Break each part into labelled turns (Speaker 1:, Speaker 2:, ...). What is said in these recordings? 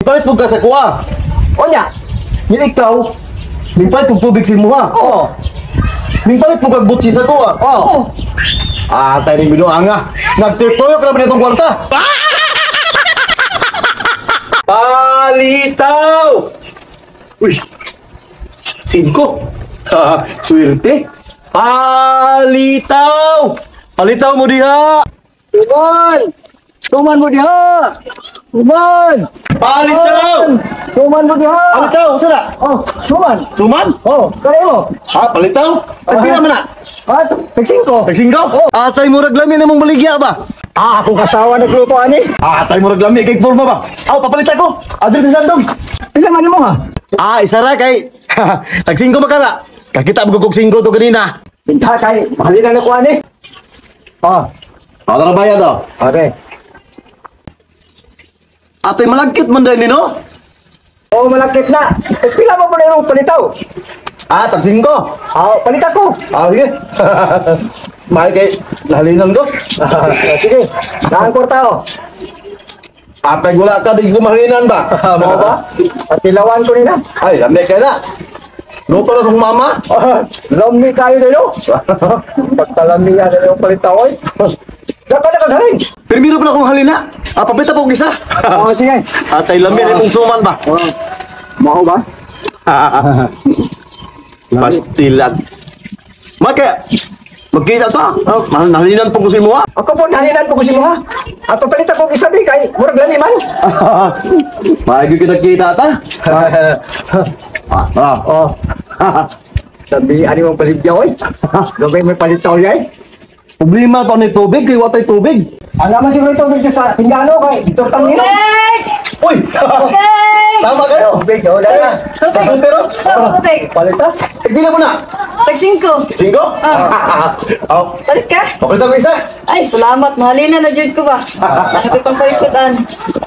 Speaker 1: Ipalit mo ka sa kuha.
Speaker 2: O niya?
Speaker 1: Yung ikaw, mipalit mo tubig si mo ha.
Speaker 2: Oo.
Speaker 1: Mipalit mo kag butsi sa kuha.
Speaker 2: Oo.
Speaker 1: Tayo ni binuang nga. Nagtitoyo ka naman itong kwarta. Palitaw! Uy! 5. Swerte. Palitaw! Palitaw mo diha!
Speaker 2: Suman! Suman mo diha! Suman!
Speaker 1: Palitaw!
Speaker 2: Suman mo diha!
Speaker 1: Palitaw! Saan na?
Speaker 2: Oh, suman!
Speaker 1: Suman?
Speaker 2: Oh, kaya mo!
Speaker 1: Palitaw? Tagpila mo na?
Speaker 2: At, pigsingko!
Speaker 1: Tagsinggaw? Atay mo raglami na mong baligya ba?
Speaker 2: Akong kasawa nagluto ani!
Speaker 1: Atay mo raglami kay forma ba? Papalitan ko! Adil sa sandong!
Speaker 2: Pila man mo ha?
Speaker 1: Isa ra kay... Tagsingko makala! Kakita mo kong singko to kanina!
Speaker 2: Pinta kay, mahalin na ko ani! Oh,
Speaker 1: Tara bayad o!
Speaker 2: okay.
Speaker 1: Atay malagkit man dahil nino?
Speaker 2: Oh, malakit na! Pila mo na yung palitaw!
Speaker 1: Tagsingko!
Speaker 2: Oh, palita ko!
Speaker 1: Sige! Mahal kay lahalinan ko!
Speaker 2: Sige, naan kwarta oh!
Speaker 1: Apay gula ka, di ko mahalinan ba?
Speaker 2: Mo ba? At tilawan ko nila!
Speaker 1: Ay, lamig ka na! Luto na sa mama!
Speaker 2: Lami kayo nilo! Pagtalami yan nilo yung palitaw oy! Dapat na kagaling!
Speaker 1: Primero pa na kong halina! Papita po isa!
Speaker 2: Oo, sige!
Speaker 1: Atay lamig na mong suman ba?
Speaker 2: Mau ba?
Speaker 1: Pastilan! Maka! Magkita ta! Mahalinan po ko si mo ha!
Speaker 2: Ako po nahalinan po ko si mo ha! At papalita ko isabi kay murag lami man!
Speaker 1: Maagi kita ta!
Speaker 2: Oh! Sabi, ano mong paligya oy? Gabay may palitaw yay?
Speaker 1: Problema to ni tubig, kay watay tubig!
Speaker 2: Alam mo siguro ito dito sa Pindano kay Dr. Tangino?
Speaker 1: Uy! Tama kayo!
Speaker 2: Tubig, wala na!
Speaker 1: Pero,
Speaker 3: Tubig.
Speaker 2: Palita?
Speaker 1: tignan mo na!
Speaker 3: Tag-5.
Speaker 1: 5? Oh,
Speaker 3: Balik ka?
Speaker 1: papalitan ko isa!
Speaker 3: Ay, salamat. Mahalina na dyan ko ba? Sabi pang paritsutan.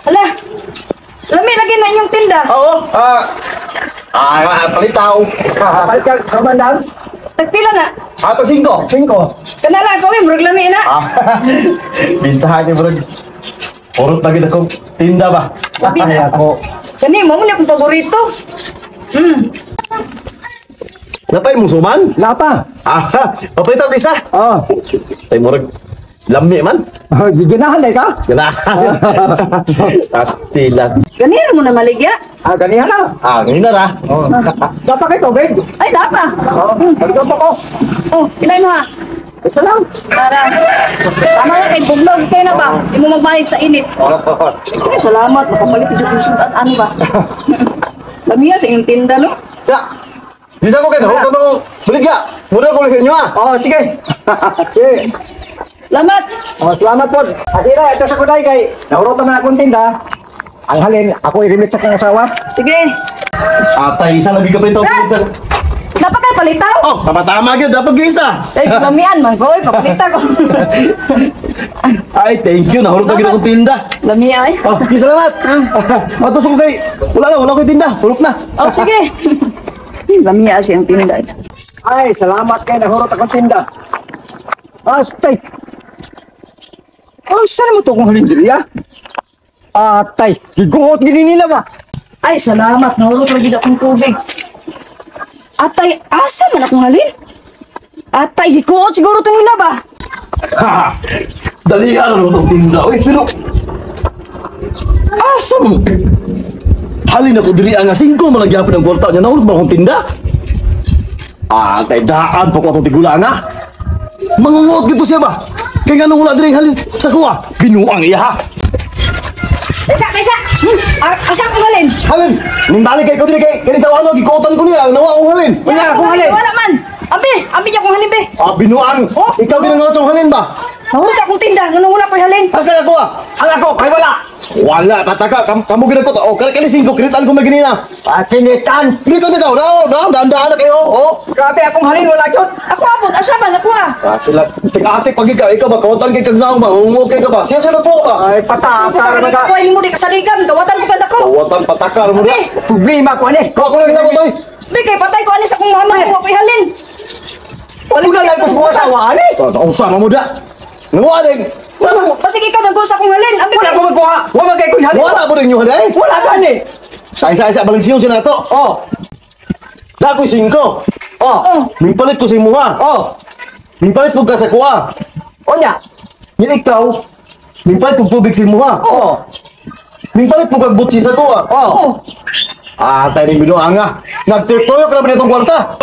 Speaker 3: Hala! Lami, lagi na inyong tinda.
Speaker 1: Oo! Palitaw!
Speaker 2: Palita sa bandang?
Speaker 3: Tagpila na.
Speaker 1: Ato 5! 5!
Speaker 3: Kanala, kami, murag lami na.
Speaker 1: Bintahan niyo bro. Purot lagi na kong tinda ba?
Speaker 2: Ay ako.
Speaker 3: Kani, mo muna akong paborito.
Speaker 1: Napay mo suman?
Speaker 2: Lapa?
Speaker 1: Papalitan ko isa!
Speaker 2: Oh.
Speaker 1: Tay murag lami man.
Speaker 2: Giginahan day ka?
Speaker 1: Ganahan. Pastilan.
Speaker 3: Ganira mo na maligya.
Speaker 2: Ganihan na.
Speaker 1: Ngayon na ra.
Speaker 2: Oh. Dapat kay tubig.
Speaker 3: Ay, dapa.
Speaker 2: Oh. Pagkakot ko.
Speaker 3: Oh, kinay mo ha.
Speaker 2: Ito lang.
Speaker 3: Para. Tama na kay bublog kayo na ba? Hindi mo magbayad sa init. Ay, salamat. Makapalit ito kung sudan. Ano ba? Lamiya sa inyong tinda, no?
Speaker 1: Ya. Bisa ko kayo. Huwag ka nung baligya. Muna ko lang sa inyo ha.
Speaker 2: Oh, sige. Sige.
Speaker 3: Salamat.
Speaker 2: Oh, salamat po. Atira, ito sa kuday kay naurot naman akong tinda. Ang halin, ako i-remit sa kong asawa.
Speaker 3: Sige.
Speaker 1: Atay, isa lagi ka pa ito.
Speaker 3: Dapat kayo palitaw.
Speaker 1: Oh, tama-tama agad. Dapat ka isa.
Speaker 3: Ay, lamian man ko. Ay, papalita ko.
Speaker 1: Ay, thank you. Nahulog lagi na akong tinda.
Speaker 3: Lamia ay.
Speaker 1: Oh, salamat. Matusok kay. Wala ko yung tinda. Hulog na.
Speaker 3: Oh, sige. Lamia siyang tinda.
Speaker 2: Ay, salamat kay nahurot akong tinda. Atay. Oh, saan mo ito kung halin diri, ha? Atay, giguhot gini nila ba?
Speaker 3: Ay, salamat. Nahulog lagi akong tubig. Atay, asa man akong halin? Atay, gikuot siguro ito nila ba?
Speaker 1: Dali ka na itong tinda. Uy, pero... Asa mo? Halin ako diri ang 5 malagyapin ang kwarta niya. Nahulog ba akong tinda? Kay daan pa ko itong tigula nga. Mangungot gito siya ba? Kaya nga nung wala diri halin sa kuha. Binuang iya ha.
Speaker 3: Kaysa! Asa akong halin?
Speaker 1: Halin! Nimbalik kay ko diri kay tawano gikuotan ko niya. Nawa akong halin.
Speaker 2: Wala akong halin.
Speaker 3: Wala man. Abi niya akong halin, be.
Speaker 1: Binuang!
Speaker 3: Oh.
Speaker 1: Ikaw ginangaw sa halin ba?
Speaker 3: Nahulog akong tinda. Ganun wala ko halin.
Speaker 1: Asa ako
Speaker 2: Ang ako, kay wala.
Speaker 1: Wala, pataka. Kamu ginagkot. Kali 5, kinitaan ko may ganina.
Speaker 2: Kinitan.
Speaker 1: Dito na daw. Daan-daan na kayo.
Speaker 2: Grabe akong halin, wala yun.
Speaker 3: Ako abot. Asa ba? Nakuha.
Speaker 1: Sila, tig-atik pag ikaw ba? Kawantan kay kagnaong ba? Ungot kay ka ba? Siya sa po ba?
Speaker 2: Ay, pataka
Speaker 3: Pagkakita
Speaker 2: na
Speaker 3: ko
Speaker 2: ka.
Speaker 3: ay mo di kasaligan. Gawatan ko tanda ko.
Speaker 1: Kawantan, patakar mo na.
Speaker 2: Problema ko, ani.
Speaker 1: Kuha ko lang na mo, Toy.
Speaker 3: Be, kay patay ko anis akong mama. Kuha ko halin.
Speaker 2: Wala lang ko sa asawa, ani.
Speaker 1: Usama mo da. Nanguha din. Ano?
Speaker 3: Basig ikaw nag-usa kong halin. Abi
Speaker 2: Wala ko magkuha. Wala kay ko halin.
Speaker 1: Wala po rin yung haday.
Speaker 2: Wala gani.
Speaker 1: Sa balang siyo siya na to.
Speaker 2: Oh.
Speaker 1: Dako'y 5.
Speaker 2: Oh.
Speaker 3: Oh.
Speaker 1: Mimpalit ko sa imo ha.
Speaker 2: Oh.
Speaker 1: Mimpalit ko ka sa kuha.
Speaker 2: Onya.
Speaker 1: Yung ikaw, mimpalit ko tubig sa imo ha.
Speaker 2: Oh.
Speaker 1: Mimpalit mo kag butsi sa kuha.
Speaker 2: Oh.
Speaker 3: Oh.
Speaker 1: Ah, tayo rin binuang nga. Nagtitoyo ka naman itong kwarta.